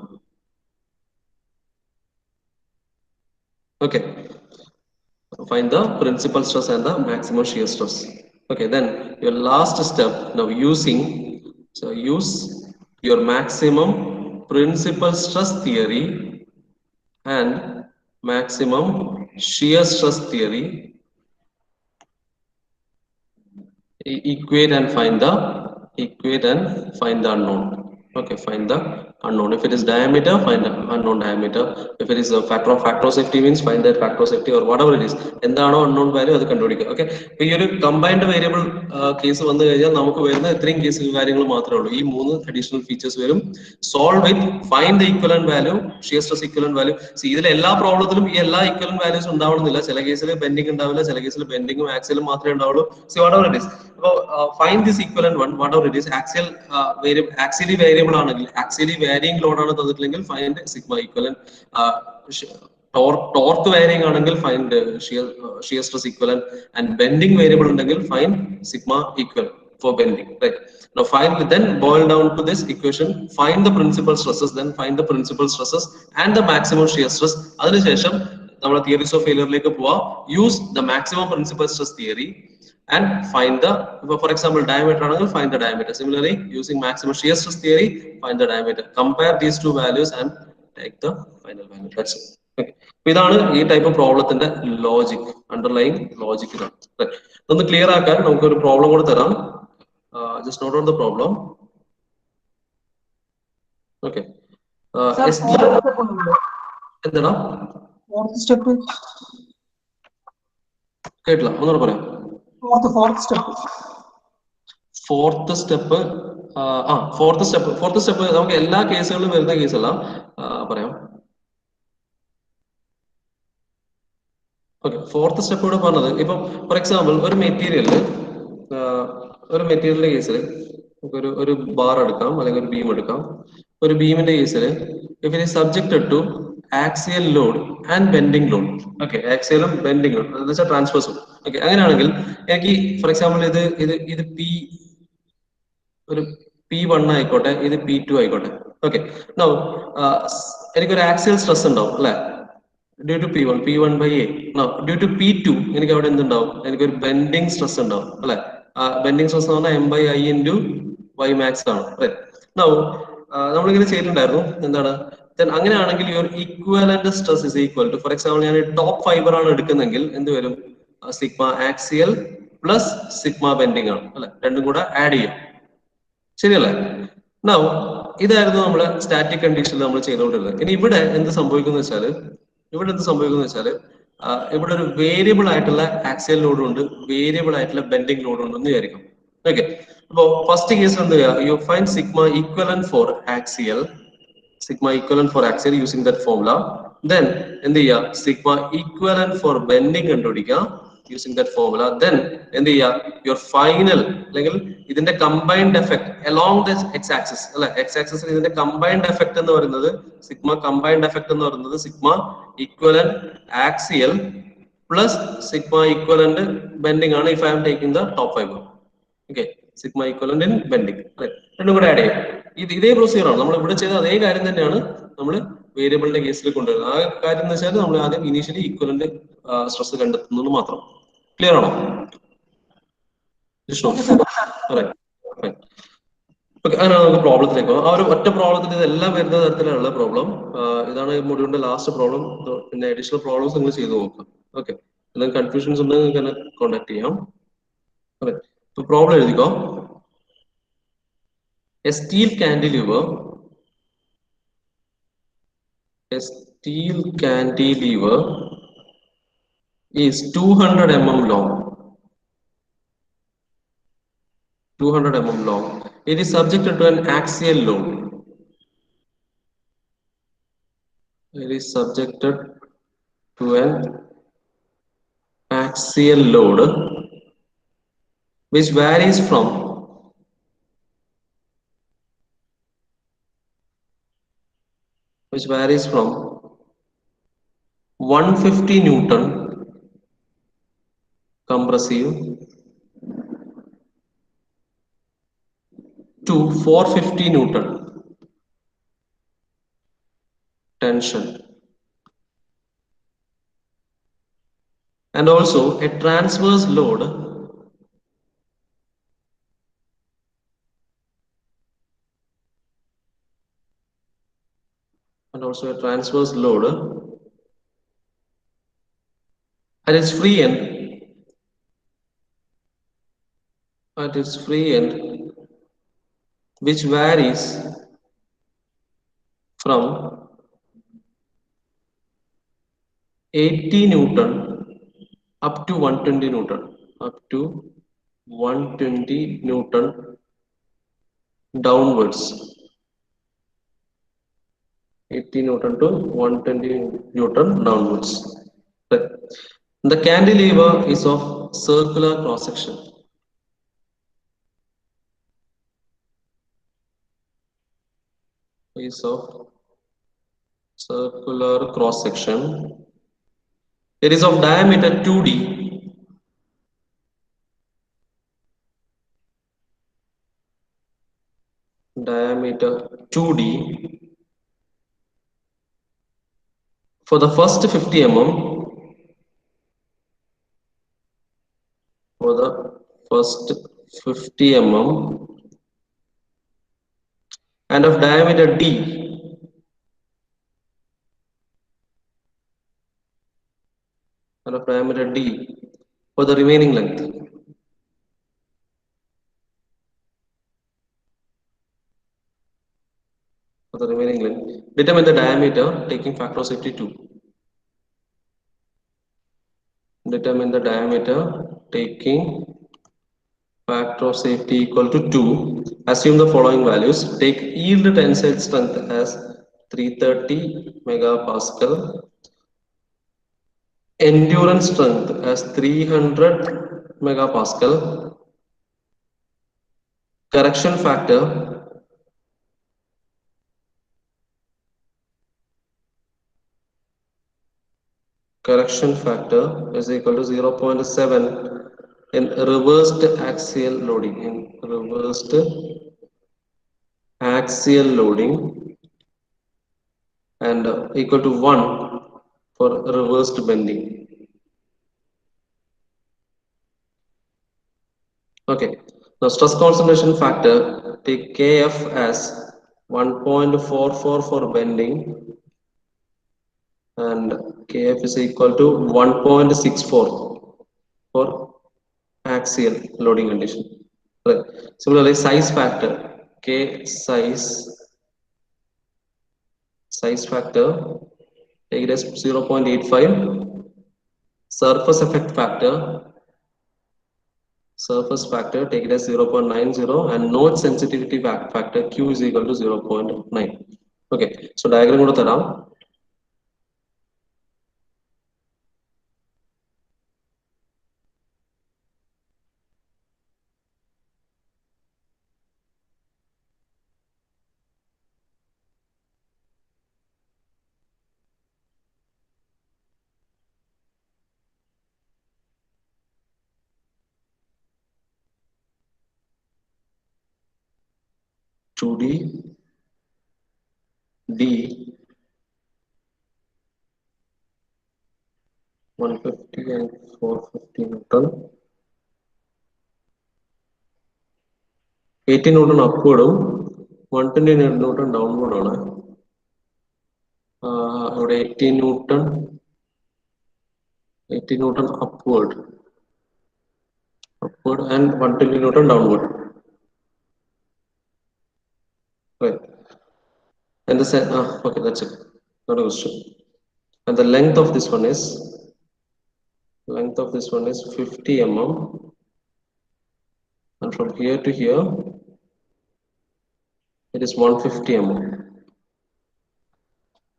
Okay. Find the principal stress and the maximum shear stress. Okay, then your last step, now use your maximum principal stress theory and maximum shear stress theory, equate and find the unknown. Okay, find the unknown. If it is diameter, find the unknown diameter. If it is a factor of safety, means find that factor of safety or whatever it is. എന്താണോ unknown value അത് കണ്ടുപിടിക്കുക. Okay, ഇപ്പൊ ഈ ഒരു combined variable case വന്നു കഴിഞ്ഞാൽ നമുക്ക് വരുന്ന ഇത്രയും കേസ് കാര്യങ്ങൾ മാത്രമേ ഉള്ളൂ. ഈ മൂന്ന് അഡീഷണൽ ഫീച്ചേഴ്സ് വരും. Solve with find the equivalent value, shear stress equivalent value. ഇതിൽ എല്ലാ പ്രോബ്ലത്തിലും ഈ എല്ലാ ഈക്വലന്റ് വാല്യൂസ് ഉണ്ടാവണമെന്നില്ല. ചില കേസിൽ ബെൻഡിങ് ഉണ്ടാവില്ല, ചില കേസിൽ ബെൻഡിങ്ങും ആക്സിലും മാത്രമേ ഉണ്ടാവുള്ളൂ. whatever it is, find this equivalent one, whatever it is. Axially variable ആണെങ്കിൽ, axially varying load ആണ് തന്നിട്ടില്ലെങ്കിൽ find sigma equivalent. Torque varying ആണെങ്കിൽ find shear stress equivalent, and bending variable ഉണ്ടെങ്കിൽ find sigma equivalent for bending. Right, now then boil down to this equation, find the principal stresses, then find the principal stresses and the maximum shear stress. അതിനുശേഷം നമ്മുടെ theories of failure ലേക്ക് പോവാ. Use the maximum principal stress theory and find the, for example, diameter angle, find the diameter. Similarly, using maximum shear stress theory, find the diameter. Compare these two values and take the final value. That's it. Okay. ഇതാണ് ഈ type of പ്രോബ്ലത്തിന്റെ logic, underline logic ഇതാണ്. ഇതൊന്ന് clear ആക്കാൻ നമുക്ക് ഒരു problem കൂടെ തരാം. Just note out the problem. Okay, എന്താ കേട്ടില്ല, ഒന്നുകൂടെ പറയാം. ഫോർത്ത് സ്റ്റെപ്പ് നമുക്ക് എല്ലാ കേസുകളിലും വരുന്ന കേസല്ല, പറയാം. ഓക്കെ, ഫോർത്ത് സ്റ്റെപ്പ് കൂടെ പറഞ്ഞത്, ഇപ്പം ഫോർ എക്സാമ്പിൾ ഒരു മെറ്റീരിയലിന്റെ കേസിൽ ഒരു ബാർ എടുക്കാം, അല്ലെങ്കിൽ ഒരു ബീം എടുക്കാം. ഒരു ബീമിന്റെ കേസിൽ if it is subjected to axial load and bending load. Okay, ആക്സിയലും ബെൻഡിങ് ലോഡ് എന്ന് വെച്ചാൽ ട്രാൻസ്വേഴ്സും. ഓക്കെ, അങ്ങനെയാണെങ്കിൽ എനിക്ക് ഫോർ എക്സാമ്പിൾ ഇത് ഒരു P1 ആയിക്കോട്ടെ, ഇത് P2 ആയിക്കോട്ടെ. ഓക്കെ, നൗ എനിക്കൊരു ആക്സിയൽ സ്ട്രെസ് ഉണ്ടാവും അല്ലെ, due to P1/A. Now due to P2 എനിക്ക് അവിടെ എന്തുണ്ടാവും? എനിക്കൊരു ബെൻഡിങ് സ്ട്രെസ് ഉണ്ടാവും അല്ലെ. ബെൻഡിങ് സ്ട്രെസ് എന്ന് പറഞ്ഞാൽ M/I/Y max ആണ്. നൗ നമ്മളിങ്ങനെ ചെയ്തിട്ടുണ്ടായിരുന്നു, എന്താണ്? അങ്ങനെയാണെങ്കിൽ your equivalent stress is equal to, for example ഞാൻ ടോപ്പ് ഫൈബർ ആണ് എടുക്കുന്നെങ്കിൽ എന്ത് വരും? Sigma axial plus sigma bending ആണ് അല്ലെ, രണ്ടും കൂടെ ആഡ് ചെയ്യും. ശരിയല്ലേ? നൗ ഇതായിരുന്നു നമ്മുടെ സ്റ്റാറ്റിക് കണ്ടീഷനിൽ നമ്മൾ ചെയ്തുകൊണ്ടിരുന്നത്. ഇനി ഇവിടെ എന്ത് സംഭവിക്കുന്നു വെച്ചാല് ഇവിടെ ഒരു വേരിയബിൾ ആയിട്ടുള്ള ആക്സിയൽ ലോഡും ഉണ്ട്, വേരിയബിൾ ആയിട്ടുള്ള ബെൻഡിങ് ലോഡും ഉണ്ട് എന്ന് വിചാരിക്കും. ഓക്കെ, അപ്പോ ഫസ്റ്റ് കേസിൽ എന്ത് ചെയ്യുക? You find sigma equivalent for axial, using that formula. Then എന്ത് ചെയ്യുക? സിഗ്മ ഈക്വലന്റ് ഫോർ ബെൻഡിങ് കണ്ടുപിടിക്കുക using that formula. Then എന്ത് ചെയ്യുക? യുവർ ഫൈനൽ അല്ലെങ്കിൽ ഇതിന്റെ combined effect along the x axis അല്ലെ, എക്സ് ആക്സിസിൽ ഇതിന്റെ കമ്പൈൻഡ് എഫക്ട് എന്ന് പറയുന്നത് sigma equivalent axial plus sigma equivalent bending ആണ് if I am taking the top fibre. Okay, sigma equivalent in bending രണ്ടും കൂടെ ആഡ് ചെയ്യാം. ഇതേ പ്രൊസീജിയർ ആണ് നമ്മൾ ഇവിടെ ചെയ്ത അതേ കാര്യം തന്നെയാണ് നമ്മൾ വേരിയബിളിന്റെ കേസിൽ കൊണ്ടുവരുന്നത്. ആ കാര്യം എന്ന് വെച്ചാൽ നമ്മൾ ആദ്യം ഇനീഷ്യലി ഈക്വലന്റ് സ്ട്രെസ് കണ്ടെത്തുന്നത് മാത്രം. ക്ലിയർ ആണോ? അങ്ങനെ നമുക്ക് പ്രോബ്ലത്തിലേക്ക് പോകാം. ആ ഒരു ഒറ്റ പ്രോബ്ലത്തിൽ ഇതെല്ലാം വരുന്ന തരത്തിലുള്ള പ്രോബ്ലം ഇതാണ് ഈ മൊഡ്യൂളിന്റെ ലാസ്റ്റ് പ്രോബ്ലം. പിന്നെ അഡീഷണൽ പ്രോബ്ലംസ് നിങ്ങൾ ചെയ്ത് നോക്കാം. ഓക്കെ, എന്തെങ്കിലും കൺഫ്യൂഷൻസ് ഉണ്ടെങ്കിൽ നിങ്ങൾക്ക് എന്നെ കോൺടാക്ട് ചെയ്യാം. ഇപ്പൊ പ്രോബ്ലം എഴുതിക്കോ. A steel cantilever is 200 mm long. It is subjected to an axial load. Which varies from 150 Newton compressive to 450 Newton tension, and also a transverse load at its free end which varies from 80 Newton up to 120 Newton downwards. 80 Newton to 120 Newton downwards. The cantilever is of circular cross section. It is of diameter 2d. For the first 50 mm. And of diameter d for the remaining length. Determine the diameter taking factor of safety 2. Determine the diameter taking factor of safety equal to 2. Assume the following values. Take yield tensile strength as 330 megapascal, endurance strength as 300 megapascal, correction factor is equal to 0.7 in reversed axial loading. And equal to 1 for reversed bending. Okay, now stress concentration factor, take Kf as 1.44 for bending and Kf is equal to 1.64 for axial loading condition. Right. Similarly, size factor, K size size factor, take it as 0.85, surface effect factor, take it as 0.90, and node sensitivity factor Q is equal to 0.9. Okay, so diagram കൂടെ തരാം. D 150 and 450 Newton, 80 Newton upward, 120 Newton downward. 80 Newton upward, and 120 Newton downward. Right. And the okay, that's it. Not a question. And the length of this one is 50 mm, and from here to here it is 150 mm.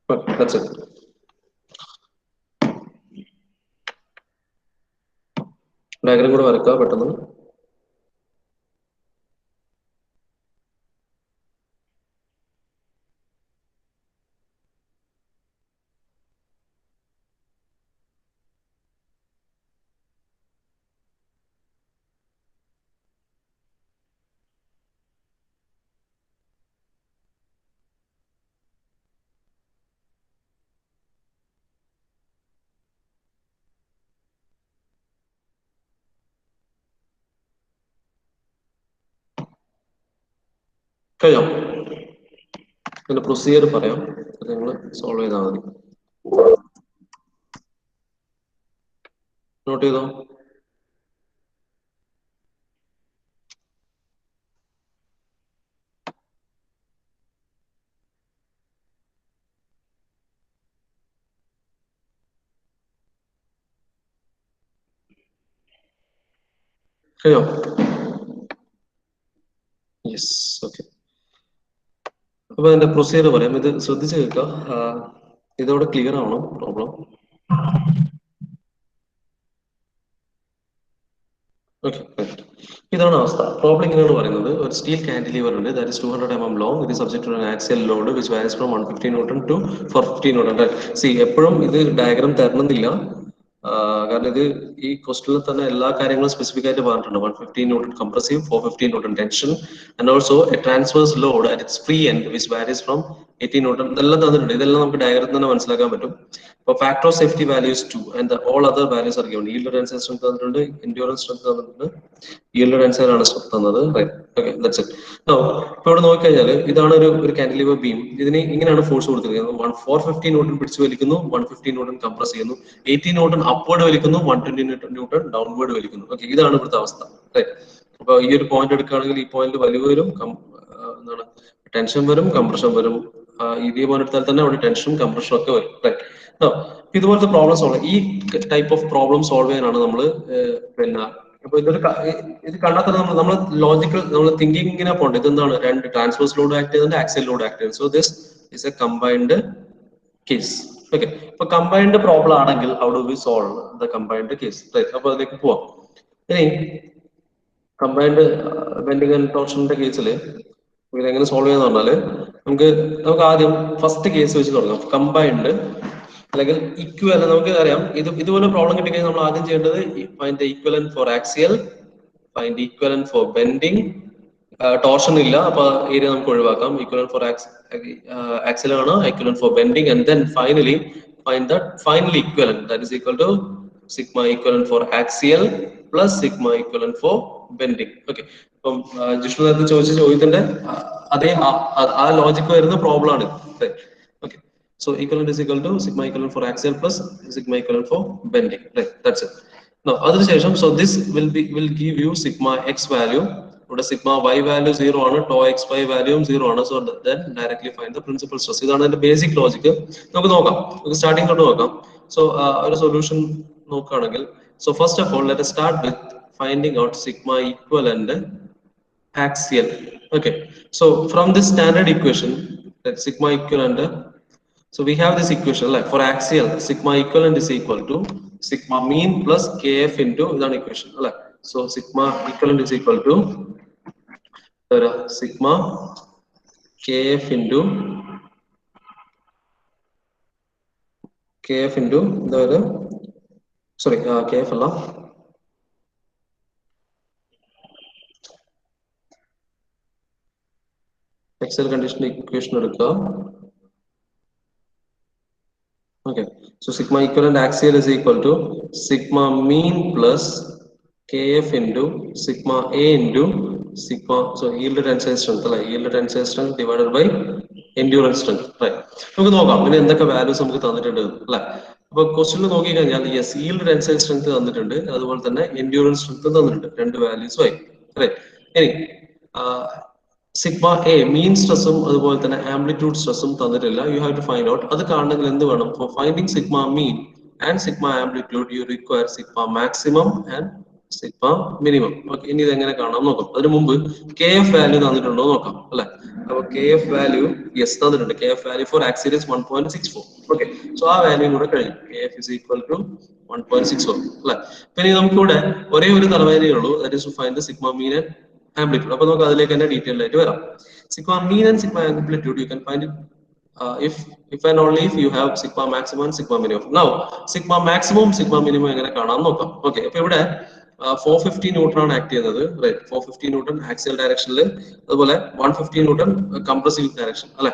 But that's it. Diagram കൂടെ വരക്കുക പെട്ടെന്ന്. കഴിയാം. ഇതിന്റെ procedure പറയാം, അത് നിങ്ങൾ solve ചെയ്താൽ മതി. നോട്ട് ചെയ്തോ? കഴിയോ? Yes, okay. അപ്പൊ അതിന്റെ പ്രൊസീജിയർ പറയാം, ഇത് ശ്രദ്ധിച്ച് കേൾക്കുക. ഇതോടെ ക്ലിയർ ആവണം പ്രോബ്ലം. ഓക്കെ, ഇതാണ് അവസ്ഥ. പ്രോബ്ലം ഇങ്ങനെയാണ് പറയുന്നത്. ഒരു സ്റ്റീൽ കാന്റിലിവർ ഉണ്ട്, ദാറ്റ് ഇസ് 200 mm long. ഇത് subject to an axial load which varies from 150 Newton to 450 Newton. See, എപ്പോഴും ഇത് ഡയഗ്രാം തരണമെന്നില്ല, കാരണം ഇത് ഈ ക്വസ്റ്റനിൽ തന്നെ എല്ലാ കാര്യങ്ങളും സ്പെസിഫിക് ആയിട്ട് പറഞ്ഞിട്ടുണ്ട്. 150 Newton compressive, 450 Newton tension, and also a transverse load at its free end which varies from 80 Newton. ഇതെല്ലാം തന്നിട്ടുണ്ട്. ഇതെല്ലാം നമുക്ക് ഡയഗ്രത്തിൽ തന്നെ മനസ്സിലാക്കാൻ പറ്റും. അപ്പോൾ factor of safety values 2 and all other values are given. yield tensile strength തന്നിട്ടുണ്ട്, endurance strength തന്നിട്ടുണ്ട്, yield tensile ആണ് strength തന്നത്. Right, okay, that's it. Now ഇപ്പോൾ ഇവിടെ നോക്കിക്കഴിഞ്ഞാൽ ഇതാണ് ഒരു കാന്റിലിവർ ബീം. ഇതിന് ഇങ്ങനെയാണ് ഫോഴ്സ് കൊടുത്തിരിക്കുന്നത്. 450 Newton പിടിച്ചു വലിക്കുന്നു, 150 Newton കംപ്രസ് ചെയ്യുന്നു, 80 Newton അപ്വേർഡ് വലിക്കുന്നു, 120 Newton ഡൗൺവേർഡ് വലിക്കുന്നു. ഓക്കെ, ഇതാണ് ഇവിടുത്തെ അവസ്ഥ. റൈറ്റ്. അപ്പൊ ഈ ഒരു പോയിന്റ് എടുക്കുകയാണെങ്കിൽ ഈ പോയിന്റ് വലിവ് വരും, എന്താണ്, ടെൻഷൻ വരും, കംപ്രഷൻ വരും. ഇതേ പോയിന്റ് എടുത്താൽ തന്നെ അവിടെ ടെൻഷനും കംപ്രഷനും ഒക്കെ വരും. റൈറ്റ്. ഇതുപോലത്തെ പ്രോബ്ലം സോൾവ്, ഈ ടൈപ്പ് ഓഫ് പ്രോബ്ലം സോൾവ് ചെയ്യാനാണ് നമ്മൾ പിന്നെ അപ്പൊ ഇത് കണ്ടാൽ തന്നെ നമ്മൾ ലോജിക്കൽ നമ്മൾ തിങ്കിങ് ഇങ്ങനെ പോകണ്ട. ഇതെന്താണ്, രണ്ട് ട്രാൻസ്വേഴ്സ് ലോഡ് ആക്ട് ചെയ്യുന്നുണ്ട്, ആക്സിയൽ ലോഡ് ആക്ട് ചെയ്യുന്നത്. So this is a combined case. Okay, ഇപ്പൊ കമ്പൈൻഡ് പ്രോബ്ലം ആണെങ്കിൽ how do we solve the combined case? Right. അപ്പൊ അതിലേക്ക് പോവാം. ഇനി കമ്പൈൻഡ് ബെൻഡിങ് ആൻഡ് ടോർഷന്റെ കേസിൽ ഇതെങ്ങനെ സോൾവ് ചെയ്യാന്ന് പറഞ്ഞാല് നമുക്ക് ആദ്യം ഫസ്റ്റ് കേസ് വെച്ച് തുടങ്ങാം. കമ്പൈൻഡ് അല്ലെങ്കിൽ ഇക്വൽ, നമുക്ക് അറിയാം ഇതുപോലെ പ്രോബ്ലം കിട്ടിക്കഴിഞ്ഞാൽ നമ്മൾ ആദ്യം ചെയ്യേണ്ടത് find the equivalent for axial, find equivalent for bending. Torsion ഇല്ല, അപ്പൊ ഏരിയ നമുക്ക് ഒഴിവാക്കാം. ഈക്വലന്റ് ഫോർ ആക്സിയൽ ആണ്, equivalent for bending, and then finally find the final equivalent, that is equal to sigma equivalent for axial plus sigma equivalent for bending. Okay, അപ്പം ജിഷ്ണു നേരത്തെ ചോദിച്ച ചോദ്യത്തിന്റെ അതേ ആ ലോജിക്ക് വരുന്ന പ്രോബ്ലം ആണ്. Okay, so equivalent is equal to sigma equivalent for axial plus sigma equivalent for bending. Right, that's it. Now അതിനുശേഷം so this will give you sigma x value ഇവിടെ സിഗ്മ y വാല്യൂ 0 ആണ്, to xy വാല്യൂയും 0 ആണ്. So then directly find the principal stress. ഇതാണ് അതിന്റെ basic logic. നമുക്ക് നോക്കാം, നമുക്ക് starting തൊട്ട് നോക്കാം. സോ ഒരു സൊല്യൂഷൻ നോക്കുകയാണെങ്കിൽ, so first of all let us start with finding out sigma equivalent axial. Okay, so from this standard equation, that sigma equivalent, so we have this equation like for axial, sigma equivalent is equal to sigma mean plus kf into that equation. So sigma equivalent is equal to sigma kf into the sorry kf alla axial condition equation edukka. Okay, so sigma equivalent axial is equal to sigma mean plus kf into sigma a into sigma, so yield tensile strength, yield tensile strength divided by endurance strength, right? നമുക്ക് നോക്കാം പിന്നെ എന്തൊക്കെ values നമുക്ക് തന്നിട്ടുണ്ട് അല്ലെ. അപ്പൊ ക്വസ്റ്റ്യനിൽ നോക്കി കഴിഞ്ഞാൽ യെസ്, yield tensile strength തന്നിട്ടുണ്ട്, അതുപോലെ തന്നെ endurance strength തന്നിട്ടുണ്ട്, രണ്ട് വാല്യൂസും ആയി, റൈറ്റ്. ഇനി സിഗ്മ എ മീൻ സ്ട്രെസ്സും അതുപോലെ തന്നെ ആംപ്ലിറ്റ്യൂഡ് സ്ട്രെസ്സും തന്നിട്ടില്ല. You have to find out. അത് കാണണമെങ്കിൽ എന്ത് വേണം? For finding sigma mean and sigma amplitude you require sigma maximum and sigma minimum. Okay, ഇനി ഇത് എങ്ങനെ കാണാം നോക്കാം. അതിനു മുമ്പ് കെ എഫ് വാല്യൂ തന്നിട്ടുണ്ടോ നോക്കാം അല്ലെ. അപ്പൊ കെ എഫ് വാല്യൂ യെസ് തന്നിട്ടുണ്ട്. K F value for axial is 1.64. Okay, so ആ വാല്യൂ കൂടെ കഴിഞ്ഞു. K F is equal to 1.64 അല്ലെ. പിന്നെ നമുക്കിവിടെ ഒരേ ഒരു തലവേദനയേ ഉള്ളൂ, that is to find the sigma mean and amplitude. അപ്പോൾ നമുക്ക് അതിലേക്ക് തന്നെ ഡീറ്റെയിൽ ആയിട്ട് വരാം. Sigma mean and sigma amplitude you can find if and only if you have sigma maximum and sigma minimum. Now sigma maximum sigma minimum എങ്ങനെ കാണാൻ നോക്കാം. Okay, അപ്പൊ ഇവിടെ 450 ന്യൂട്ടൺ ആണ് ആക്ട് ചെയ്യുന്നത്, റൈറ്റ്. 450 ന്യൂട്ടൺ ആക്സിയൽ ഡയറക്ഷനിൽ, അതുപോലെ 150 ന്യൂട്ടൺ കംപ്രസീവ് ഡയറക്ഷൻ അല്ലെ.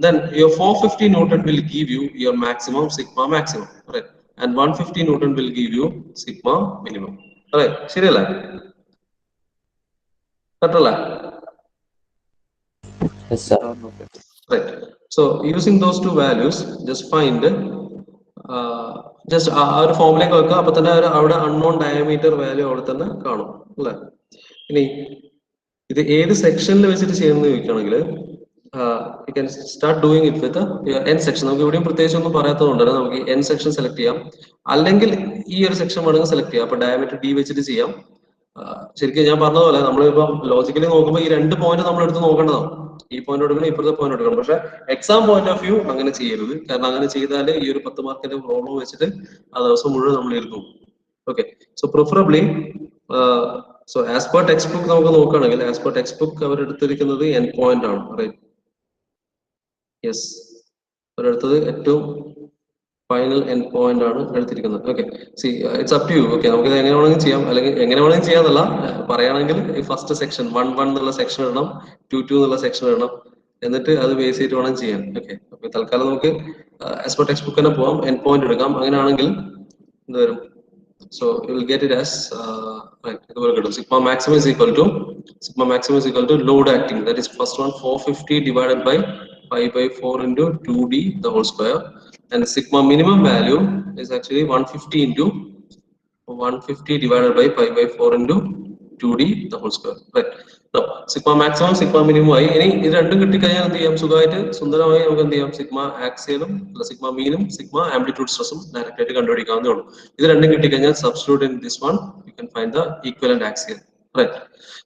Then your 450 Newton will give you your maximum sigma maximum, right? And 150 Newton will give you sigma minimum, right? ശരിയല്ലേ? Yes, sir. Right. So using those two values, just find just our formula വെക്കുക. അപ്പൊ തന്നെ അവിടെ unknown diameter value അവിടെ തന്നെ കാണും അല്ലെ. ഇനി ഇത് ഏത് സെക്ഷനിൽ വെച്ചിട്ട് ചെയ്യുന്നത് ചോദിക്കുകയാണെങ്കിൽ you can start doing it with n section. നമുക്ക് ഇവിടെയും പ്രത്യേകിച്ച് ഒന്നും പറയാത്തതുകൊണ്ട് നമുക്ക് n section സെലക്ട് ചെയ്യാം, അല്ലെങ്കിൽ ഈ ഒരു സെക്ഷൻ വേണമെങ്കിൽ സെലക്ട് ചെയ്യാം. അപ്പൊ ഡയമീറ്റർ d വെച്ചിട്ട് ചെയ്യാം. ശരിക്കും ഞാൻ പറഞ്ഞതുപോലെ നമ്മളിപ്പോ ലോജിക്കലി നോക്കുമ്പോൾ ഈ രണ്ട് പോയിന്റ് നമ്മൾ എടുത്ത് നോക്കേണ്ടതാണ്. ഈ പോയിന്റ് എടുക്കണം, ഇപ്പുറത്തെ പോയിന്റ് എടുക്കണം. പക്ഷെ എക്സാം പോയിന്റ് ഓഫ് വ്യൂ അങ്ങനെ ചെയ്യരുത്. കാരണം അങ്ങനെ ചെയ്താൽ ഈ ഒരു 10 മാർക്കിന്റെ പ്രോബ്ലം വെച്ചിട്ട് ആ ദിവസം മുഴുവൻ നമ്മൾ ഇരുന്നു. Okay, so preferably so as per text book നമുക്ക് നോക്കുകയാണെങ്കിൽ, ആസ് പെർ ടെക്സ്റ്റ് ബുക്ക് അവരെടുത്തിരിക്കുന്നത് എൻ പോയിന്റ് ആണ്, റൈറ്റ്. യെസ്, അവരെടുത്തത് ഏറ്റവും ഫൈനൽ എൻഡ് പോയിന്റ് ആണ് എടുത്തിരിക്കുന്നത്. Okay, see it's up to you. Okay, നമുക്ക് ഇത് എങ്ങനെ വേണമെങ്കിലും ചെയ്യാം, അല്ലെങ്കിൽ എങ്ങനെ വേണമെങ്കിലും ചെയ്യാന്നല്ല പറയുകയാണെങ്കിൽ ഫസ്റ്റ് സെക്ഷൻ 1 എന്നുള്ള സെക്ഷൻ ഇടണം, 2 എന്നുള്ള സെക്ഷൻ ഇടണം, എന്നിട്ട് അത് ബേസ് ചെയ്തിട്ട് വേണം ചെയ്യാൻ. ഓക്കെ, അപ്പൊ തൽക്കാലം നമുക്ക് ആസ് പെർ ടെക്സ്റ്റ് ബുക്ക് തന്നെ പോവാം, എൻഡ് പോയിന്റ് എടുക്കാം. അങ്ങനെയാണെങ്കിൽ എന്ത് വരും? So you will get it as ഇതുപോലെ കിട്ടും. Sigma maximum is equal to load acting, that is first one 450 divided by 5/4 into 2d the whole square, and sigma minimum value is actually 150 into 150 divided by 5/4 into 2d the whole square, right? Now sigma maximum sigma minimum ആയി. ഇനി ഇത് രണ്ടും കിട്ടിക്കഴിഞ്ഞാൽ എന്ത് ചെയ്യാം? സുഖമായിട്ട് സുന്ദരമായി നമുക്ക് എന്ത് ചെയ്യാം? സിഗ്മ ആക്സിയലും സിഗ്മ മീനും സിഗ്മ ആംപ്ലിറ്റ്യൂഡ് സ്ട്രെസ്സും ഡയറക്റ്റ് ആയിട്ട് കണ്ടുപിടിക്കാവുന്നേ ഉള്ളൂ. ഇത് രണ്ടും കിട്ടിക്കഴിഞ്ഞാൽ substitute in this one you can find the equivalent axial, right?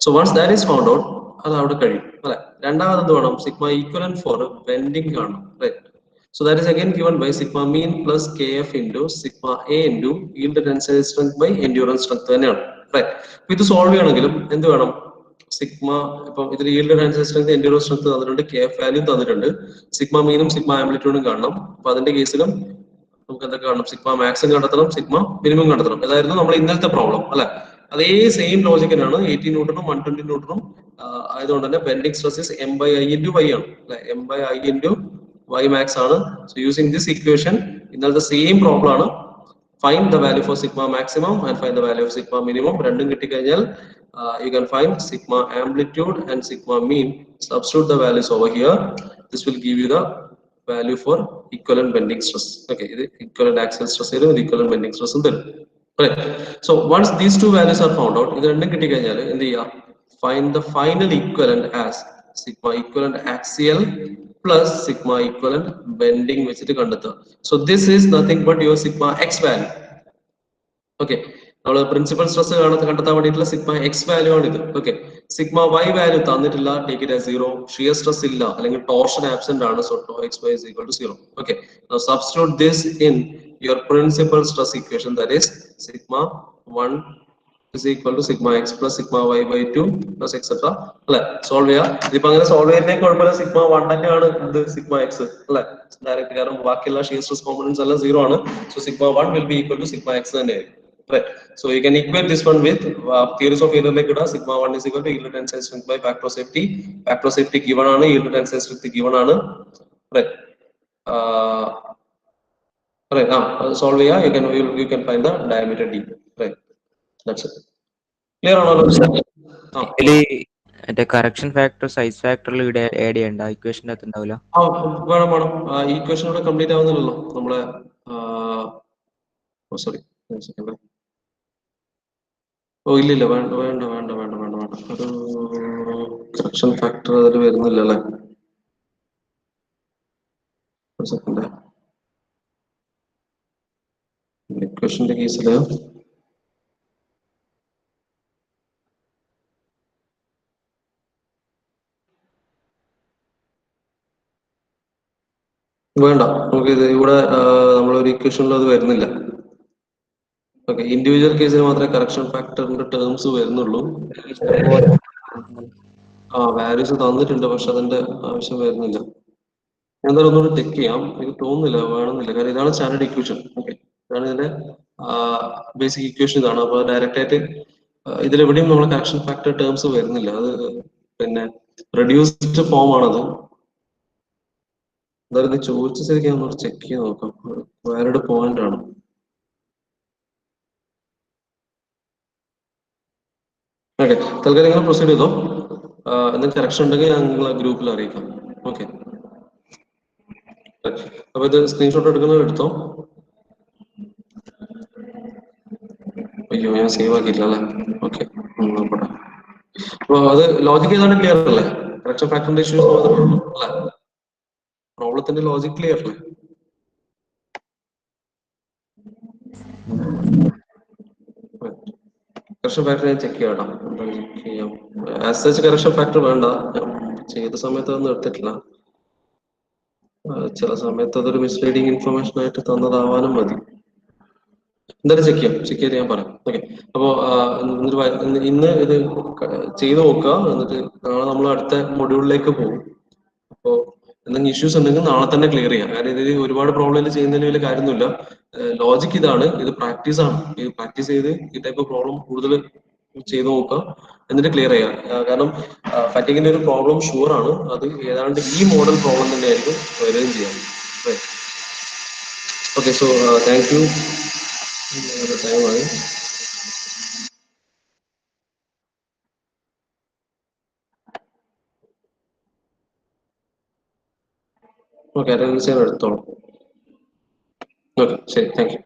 So once that is found out, അത് അവിടെ കഴിയും അല്ലെ. രണ്ടാമത് എന്ത് വേണം? സിഗ്മ ഈക്വലന്റ് ഫോർ ബെൻഡിങ് കാണണം, right? So that is again given by sigma mean plus kf into sigma a into yield tensile strength by endurance strength തന്നെയാണ്, right? അപ്പൊ ഇത് സോൾവ് ചെയ്യണമെങ്കിലും എന്ത് വേണം? സിഗ്മ, ഇപ്പം ഇതിൽ yield tensile strength endurance strength തന്നിട്ടുണ്ട്, kf വാല്യൂ തന്നിട്ടുണ്ട്, സിഗ്മ മീനും സിഗ്മ ആംപ്ലിറ്റ്യൂഡും കാണണം. അപ്പൊ അതിന്റെ കേസിലും നമുക്ക് എന്തൊക്കെ കാണണം? സിഗ്മ മാക്സും കണ്ടെത്തണം, സിഗ്മ മിനിമം കണ്ടെത്തണം. അതായിരുന്നു നമ്മൾ ഇന്നലത്തെ പ്രോബ്ലം അല്ലെ. അതേ സെയിം ലോജിക്കിനാണ് 80 ന്യൂട്ടണും 120 ന്യൂട്ടണും ആയതുകൊണ്ട് തന്നെ bending stress is m/i into y ആണ് അല്ലെ. m/i into y max ആണ്. So using this equation, ഇന്നലത്തെ സെയിം പ്രോബ്ലം ആണ്. Find the value for sigma maximum and find the value of sigma minimum. രണ്ടും കിട്ടിക്കഴിഞ്ഞാൽ you can find sigma amplitude and sigma mean. Substitute the values over here. This will give you the value for equivalent bending stress. Okay, ഇത് equivalent axial stress തരും, ഇത് equivalent bending stress തരും. Right. So once these two values are found out, ഇത് രണ്ടും കിട്ടിക്കഴിഞ്ഞാൽ എന്ത് ചെയ്യാം? find the final equivalent as sigma equivalent axial plus sigma equivalent bending വെച്ചിട്ട് കണ്ടെത്തുക. So this is nothing but your sigma x value. Okay, നമ്മൾ principal stress കണ്ടെത്താൻ വേണ്ടിയിട്ടുള്ള സിഗ്മ എക്സ് വാല്യൂ ആണ് ഇത്. ഓക്കെ, സിഗ്മ വൈ വാല്യൂ തന്നിട്ടില്ല, take it as 0. Shear stress ഇല്ല അല്ലെങ്കിൽ ടോർഷൻ ആബ്സെന്റ് ആണ്, so tau X Y is equal to 0. Okay, now substitute this in your principal stress equation, that is sigma 1 is equal to sigma x plus sigma y by 2 plus etc. അല്ലെ, solve ചെയ്യാം. ഇതിപ്പോ അങ്ങനെ solve ചെയ്യുന്നതിന് കുഴപ്പമില്ല, sigma 1 തന്നെയാണ് ഇത് sigma X അല്ലെ direct, കാരണം ബാക്കിയുള്ള ഷിയർ സ്ട്രെസ് കോമ്പണൻസ് എല്ലാം 0 ആണ്. So sigma 1 will be equal to sigma x തന്നെയായിരിക്കും. Right. So you can equate this one with theories of yield like sigma 1 is equal to yield tensile strength by factor of safety. Factor of safety given ആണ്, yield tensile strength given ആണ്. Right. Right. Solve here. You can find the diameter d. Right. That's it. Clear ആണോ? ഇതില് മറ്റേ correction factor size ഫാക്ടറിൽ ഇവിടെ add ചെയ്യണ്ട, ഇക്വേഷൻ്റെ അകത്ത് ഉണ്ടാവില്ല. വേണം വേണം. ഈ ഇക്വേഷൻ ഇവിടെ കംപ്ലീറ്റ് ആവുന്നില്ലല്ലോ നമ്മളെ. സോറി, ഓ ഇല്ല വേണ്ട വേണ്ട വേണ്ട വേണ്ട വേണ്ട വേണ്ട ഒരു കറക്ഷൻ ഫാക്ടർ അതിൽ വരുന്നില്ല അല്ലേ. ഒരു സെക്കൻഡ്, ഇക്വേഷന്റെ കേസില് വേണ്ട, നമുക്ക് ഇത് ഇവിടെ നമ്മളൊരു ഇക്വേഷനിൽ അത് വരുന്നില്ല. ഓക്കെ, ഇൻഡിവിജ്വൽ കേസിൽ മാത്രമേ കറക്ഷൻ ഫാക്ടറിന്റെ ടേംസ് വരുന്നുള്ളൂ. വാല്യൂസ് തന്നിട്ടുണ്ട്, പക്ഷെ അതിന്റെ ആവശ്യം വരുന്നില്ല. എന്തായാലും ഒന്നുകൂടി ചെക്ക് ചെയ്യാം. എനിക്ക് തോന്നുന്നില്ല വേണമെന്നില്ല, കാരണം ഇതാണ് സ്റ്റാൻഡേർഡ് ഇക്വേഷൻ. ഓക്കെ, ഇതാണ് ഇതിന്റെ ബേസിക് ഇക്വേഷൻ ഇതാണ്. അപ്പൊ ഡയറക്റ്റ് ആയിട്ട് ഇതിലെവിടെയും നമ്മൾ കറക്ഷൻ ഫാക്ടർ ടേംസ് വരുന്നില്ല. അത് പിന്നെ റെഡ്യൂസ്ഡ് ഫോം ആണത്. എന്തായാലും ഇത് ചോദിച്ച ശരിക്കും നമ്മൾ ചെക്ക് ചെയ്ത് നോക്കാം. വാലിഡ് പോയിന്റ് ആണ്. ഓക്കെ, തൽക്കാലം നിങ്ങൾ പ്രൊസീഡ് ചെയ്തോ. എന്തെങ്കിലും കറക്ഷൻ ഉണ്ടെങ്കിൽ ഞങ്ങൾ ഗ്രൂപ്പിൽ അറിയിക്കാം. ഓക്കെ, അപ്പൊ ഇത് സ്ക്രീൻഷോട്ട് എടുക്കുന്നത് എടുത്തോ. അയ്യോ, ഞാൻ സേവ് ആക്കിയില്ല അല്ലേ. ഓക്കെ, നോക്കട്ടെ. അപ്പൊ അത് ലോജിക് ഏതാണ്ട് ക്ലിയർ അല്ലേ? കറക്ഷൻ ഫാക്ടറിന്റെ ഇഷ്യൂസ് അല്ലേ? പ്രോബ്ലത്തിന്റെ ലോജിക് ക്ലിയർ അല്ലേ? കറക്ഷൻ ഫാക്ടർ ഞാൻ ചെക്ക് ചെയ്യാം. ചെക്ക് ചെയ്യാം. ആസ് സച്ച് കറക്ഷൻ ഫാക്ടർ വേണ്ട, ചെയ്ത സമയത്ത് അതൊന്നും എടുത്തിട്ടില്ല. ചില സമയത്ത് അതൊരു മിസ്ലീഡിങ് ഇൻഫർമേഷൻ ആയിട്ട് തന്നതാവാനും മതി. എന്തായാലും ചെക്ക് ചെയ്ത് ഞാൻ പറയാം. ഓക്കെ, അപ്പോ ഇന്ന് ഇത് ചെയ്ത് നോക്കുക, എന്നിട്ട് നാളെ നമ്മൾ അടുത്ത മൊഡ്യൂളിലേക്ക് പോകും. അപ്പോ എന്തെങ്കിലും ഇഷ്യൂസ് ഉണ്ടെങ്കിൽ നാളെ തന്നെ ക്ലിയർ ചെയ്യാം. കാരണം ഇതിൽ ഒരുപാട് പ്രോബ്ലം ചെയ്യുന്നതിന് വലിയ കാര്യമൊന്നുമില്ല. ലോജിക് ഇതാണ്, ഇത് പ്രാക്ടീസ് ആണ്. ഇത് പ്രാക്ടീസ് ചെയ്ത് ഈ ടൈപ്പ് പ്രോബ്ലം കൂടുതൽ ചെയ്ത് നോക്കുക, എന്നിട്ട് ക്ലിയർ ചെയ്യാം. കാരണം ഫാറ്റിഗിന്റെ ഒരു പ്രോബ്ലം ഷുവർ ആണ്, അത് ഏതാണ്ട് ഈ മോഡൽ പ്രോബ്ലം തന്നെ ആയിരിക്കും വരികയും ചെയ്യാം. Okay, so thank you. ടൈമായി. ഓക്കെ, അറ്റൻഡൻസ് ഞാൻ എടുത്തോളാം. ഓക്കെ, ശരി, താങ്ക് യു.